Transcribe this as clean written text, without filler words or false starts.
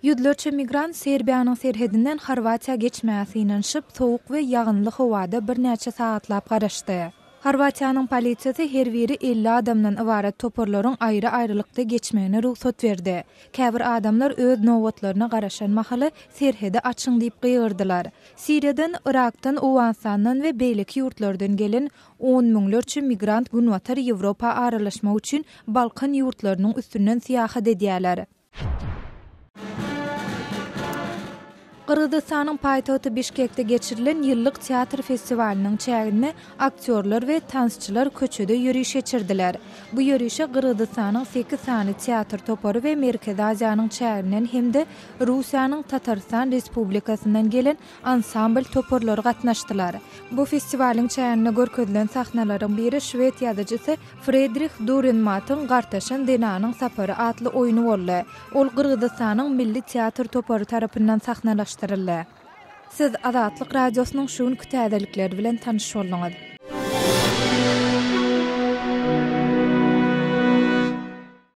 Yüzlerçe migrant Serbiýanyň serhedinden Horwatiýa geçmäsine şyp sowuk we ýagynly howada bir näçe saatlap garaşdy. Horwatiýanyň polisiýasy her biri 50 adamdan ibaret toporlaryň aýry-aýrylykda geçmegine ruhsat berdi. Käbir adamlar öz nowatlaryna garaşan mahaly serhedi açyň diýip gygyrdylar. Siriýadan, Irakdan, Owanistandan we beýleki ýurtlardan gelen 10 miňlerçe migrant günwatar Ýewropa aralaşmak üçin Balkan ýurtlarynyň üstünden syýahat edýärler. Kırgızstanyň paýtagty Bişkekde geçirilen ýyllyk teatr festivaliniň çägine aktyorlar we tansçylar köçede ýürüýüş geçirdiler. Bu ýürüýüşe Kırgızstanyň 8 sany teatr topory we Merkezi Aziýanyň çäginden hemde Russiýanyň Tatarstan Respublikasyndan gelen ansambl toporlary gatnaşdylar. Bu festivaliň çägine görkezlen sahnalaryň biri Şwed ýazyjysy Fredrik Dürrenmatyň Gartaşan Denanyň sapary adly oýuny boldy. Ol Kırgızstanyň milli teatr topory tarapyndan sahnalaşdy. Siz Azatlyk radiosynyň şu gün kütäzelikleri bilen tanış boldyňyz.